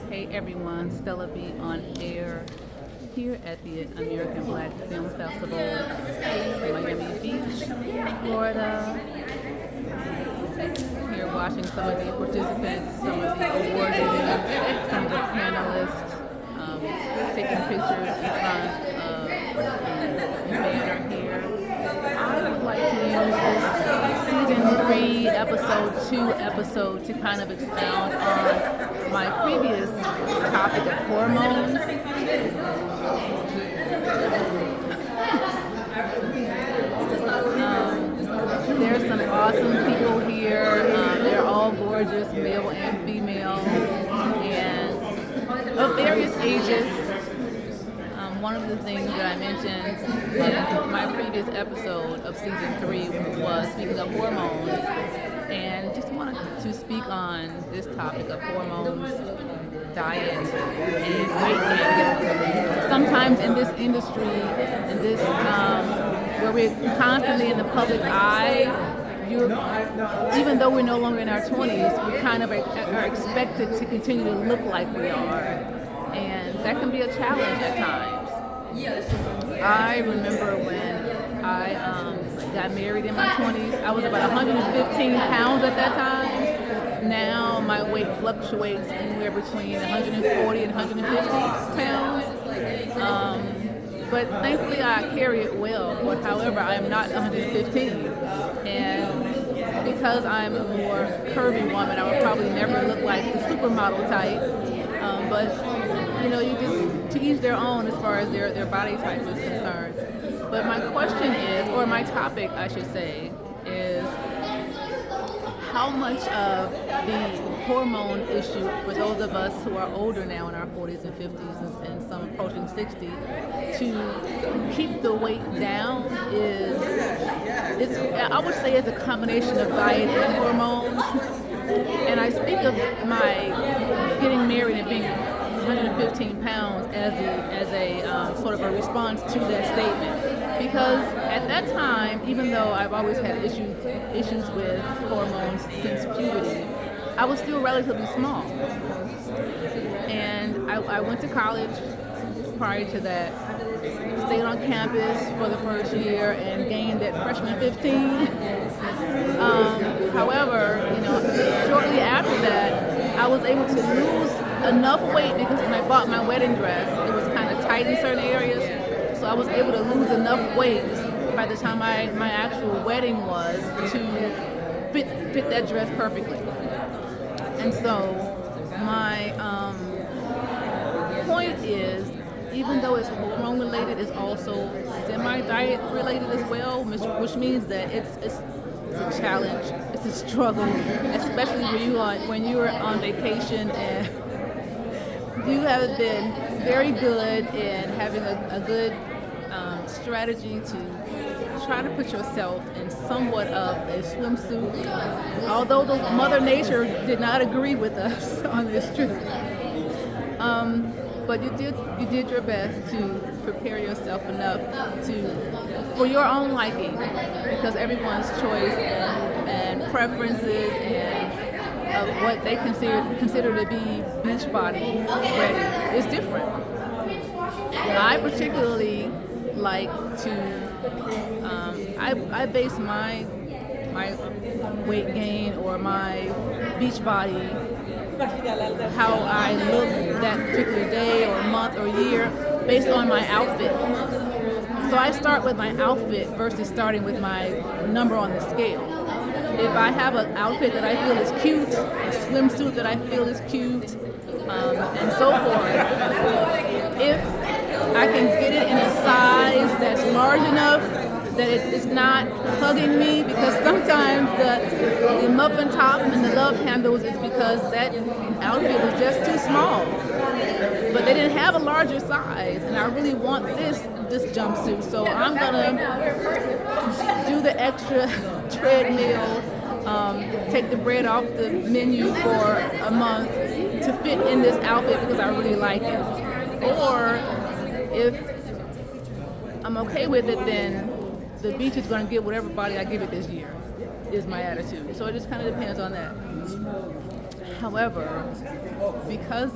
Hey everyone, Stella Bee on air here at the American Black Film Festival in Miami Beach, Florida. Here watching some of the participants, some of the award winners, some of the panelists, taking pictures in front of the banner here. I would like to use this season 3, episode 2 episode to kind of expound on my previous topic of hormones. There's some awesome people here. They're all gorgeous, male and female, and of various ages. One of the things that I mentioned in my previous episode of season 3 was speaking of hormones, and just wanted to speak on this topic of hormones, diet, and weight gain. Sometimes in this industry, in this where we're constantly in the public eye, even though we're no longer in our 20s, we kind of are expected to continue to look like we are, and that can be a challenge at times. I remember when I got married in my 20s, I was about 115 pounds at that time. Now my weight fluctuates anywhere between 140 and 150 pounds. But thankfully I carry it well. But however, I am not 115. And because I'm a more curvy woman, I would probably never look like the supermodel type. But you just, to each their own as far as their body type is concerned. But my question is, or my topic I should say, is how much of the hormone issue for those of us who are older now in our 40s and 50s and some approaching 60 to keep the weight down I would say it's a combination of diet and hormones. And I speak of my getting married and being 115 pounds as a sort of a response to that statement, because at that time, even though I've always had issues with hormones since puberty, I was still relatively small, and I went to college prior to that, stayed on campus for the first year and gained at freshman 15. However, shortly after that, I was able to lose enough weight because when I bought my wedding dress, it was kind of tight in certain areas. So I was able to lose enough weight by the time my actual wedding was to fit that dress perfectly. And so my point is, even though it's hormone related, it's also semi-diet related as well, which means that it's a challenge, it's a struggle, especially when you're on vacation and you have been very good in having a good strategy to try to put yourself in somewhat of a swimsuit, although the Mother Nature did not agree with us on this trip. But you did your best to prepare yourself enough for your own liking, because everyone's choice and preferences and of what they consider to be beach body ready is different. I particularly like to I base my weight gain or my beach body, how I look that particular day or month or year, based on my outfit. So I start with my outfit versus starting with my number on the scale. If I have an outfit that I feel is cute, a swimsuit that I feel is cute, and so forth, if I can get it in a size that's large enough that it's not hugging me, because sometimes the muffin top and the love handles is because that outfit was just too small. But they didn't have a larger size, and I really want this jumpsuit, so I'm gonna do the extra treadmill, take the bread off the menu for a month to fit in this outfit because I really like it. Or if I'm okay with it, then the beach is going to get whatever body I give it this year, is my attitude. So it just kind of depends on that. However, because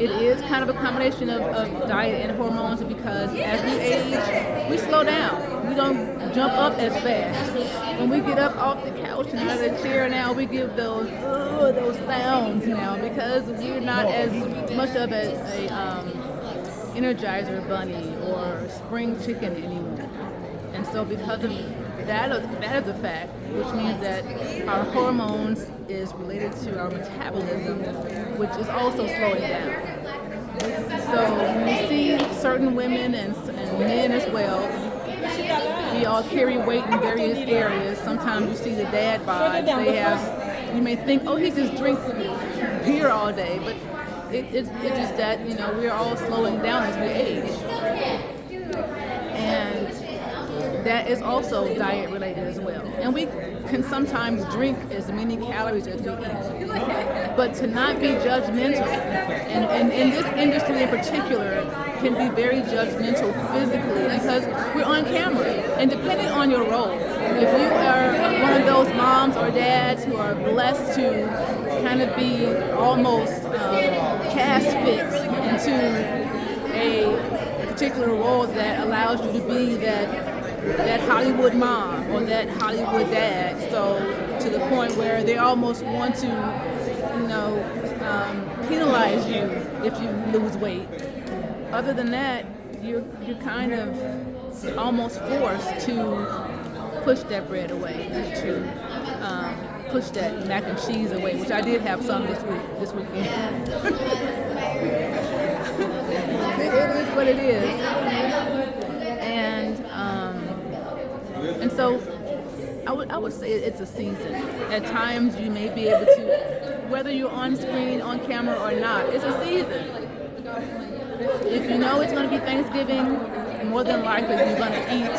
it is kind of a combination of diet and hormones, because as we age, we slow down. We don't jump up as fast. When we get up off the couch and out of the chair now, we give those sounds now, because we're not as much of a Energizer bunny or spring chicken anymore. And so because of that is a fact, which means that our hormones is related to our metabolism, which is also slowing down. So when you see certain women and men as well, we all carry weight in various areas. Sometimes you see the dad bods. You may think, oh, he just drinks beer all day, but it's just that, we're all slowing down as we age. And that is also diet related as well. And we can sometimes drink as many calories as we eat. But to not be judgmental, and in this industry in particular, can be very judgmental physically, because we're on camera. And depending on your role, if you are one of those moms or dads who are blessed to kind of be almost cast fixed into a particular role that allows you to be that Hollywood mom or that Hollywood dad, so to the point where they almost want to, penalize you if you lose weight. Other than that, you're kind of almost forced to push that bread away, to push that mac and cheese away, which I did have some this weekend. It is what it is. And so I would say it's a season. At times you may be able to, whether you're on screen, on camera or not, it's a season. If you know it's going to be Thanksgiving, more than likely you're going to eat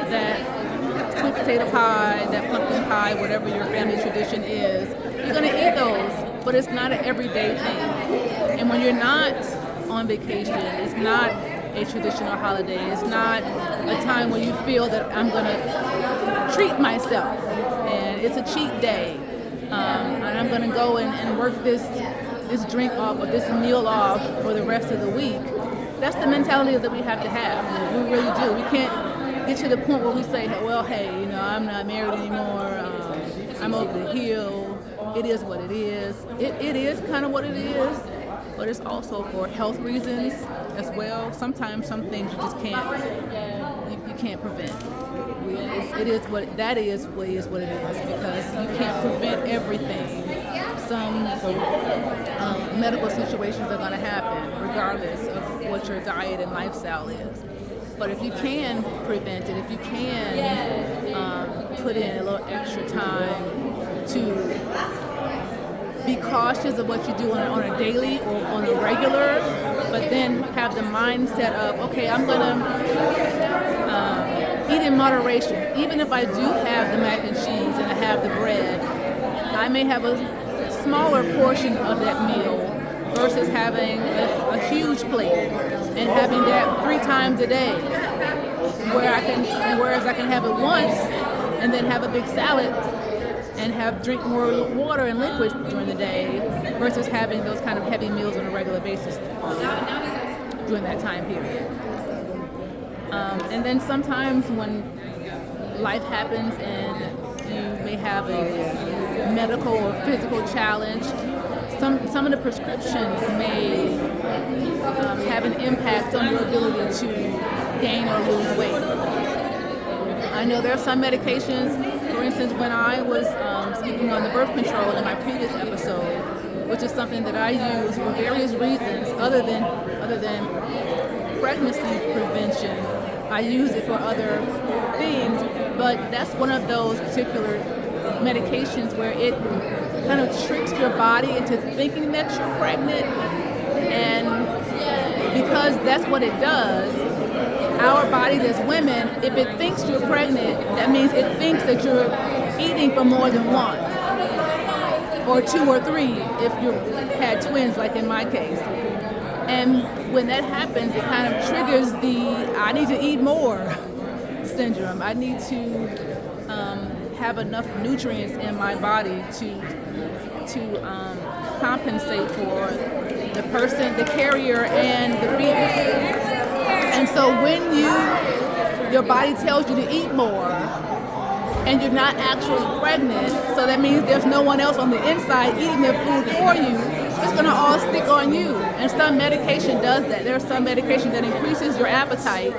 that sweet potato pie, that pumpkin pie, whatever your family tradition is. You're going to eat those, but it's not an everyday thing. And when you're not on vacation, it's not a traditional holiday. It's not a time when you feel that I'm going to treat myself and it's a cheat day, and I'm going to go and work this drink off or this meal off for the rest of the week. That's the mentality that we have to have. We really do. We can't get to the point where we say, well, hey, I'm not married anymore. I'm over the hill. It is what it is. It is kind of what it is, but it's also for health reasons as well. Sometimes some things you just can't prevent. It is what it is, because you can't prevent everything. Some medical situations are going to happen regardless of what your diet and lifestyle is. But if you can prevent it, if you can put in a little extra time to be cautious of what you do on a daily or on a regular, but then have the mindset of, okay, I'm going to eat in moderation. Even if I do have the mac and cheese and I have the bread, I may have a smaller portion of that meal versus having a huge plate and having that 3 times a day, whereas I can have it once and then have a big salad and drink more water and liquids during the day versus having those kind of heavy meals on a regular basis during that time period. And then sometimes when life happens and you may have a medical or physical challenge, some of the prescriptions may have an impact on your ability to gain or lose weight. I know there are some medications, for instance, when I was speaking on the birth control in my previous episode, which is something that I use for various reasons other than pregnancy prevention. I use it for other things, but that's one of those particular medications where it kind of tricks your body into thinking that you're pregnant, and because that's what it does, our bodies as women, if it thinks you're pregnant, that means it thinks that you're eating for more than one, or 2 or 3 if you had twins, like in my case. And when that happens, it kind of triggers the I need to eat more syndrome. I need to have enough nutrients in my body to compensate for the person, the carrier, and the feeder. And so when your body tells you to eat more, and you're not actually pregnant, so that means there's no one else on the inside eating their food for you, it's gonna all stick on you. And some medication does that. There's some medication that increases your appetite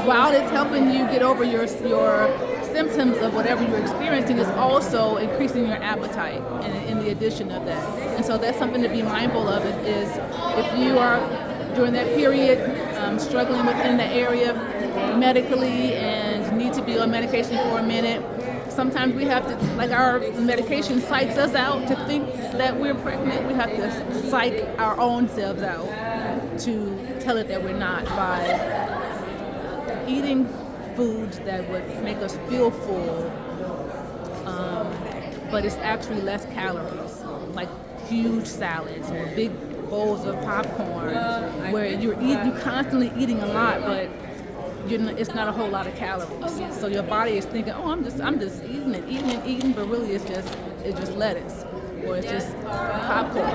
while it's helping you get over your symptoms of whatever you're experiencing. Is also increasing your appetite in the addition of that. And so that's something to be mindful of is if you are during that period struggling within the area medically and need to be on medication for a minute. Sometimes we have to, like our medication psychs us out to think that we're pregnant. We have to psych our own selves out to tell it that we're not by eating foods that would make us feel full, but it's actually less calories, like huge salads or big bowls of popcorn, where you're constantly eating a lot, but it's not a whole lot of calories. So your body is thinking, oh, I'm just eating, but really it's just lettuce or it's just popcorn.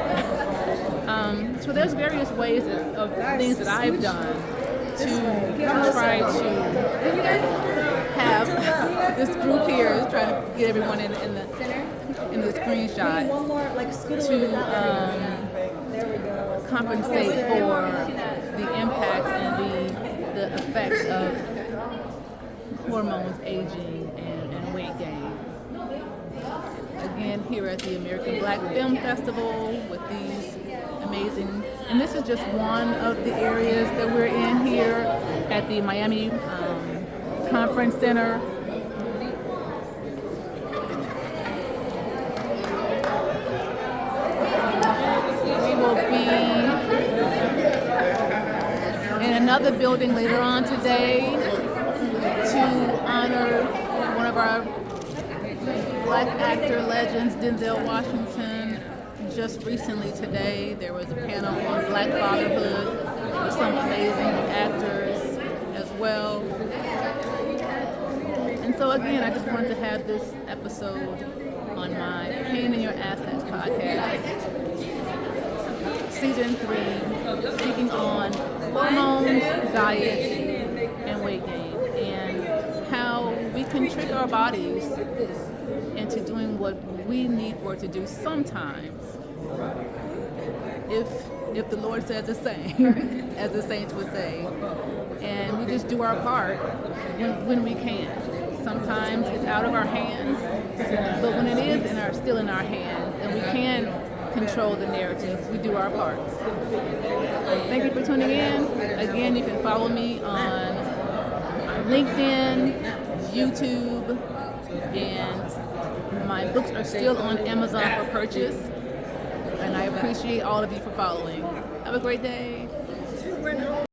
So there's various ways of things that I've done to try to have this group here is trying to get everyone in the screenshot to compensate for the impacts and the effects of hormones, aging, and weight gain. Again, here at the American Black Film Festival with these amazing, and this is just one of the areas that we're in here at the Miami Conference Center. We will be in another building later on today to honor one of our Black actor legends, Denzel Washington. Just recently today, there was a panel on Black fatherhood with some amazing actors as well. And so again, I just wanted to have this episode on my Pain in Your Assets podcast, season 3, speaking on hormones, diet, and weight gain, and how we can trick our bodies into doing what we need for it to do sometimes, if the Lord says the same, as the saints would say, and we just do our part when we can. Sometimes it's out of our hands, but when it is still in our hands, and we can control the narrative, we do our parts. Thank you for tuning in. Again, you can follow me on LinkedIn, YouTube, and my books are still on Amazon for purchase. And I appreciate all of you for following. Have a great day.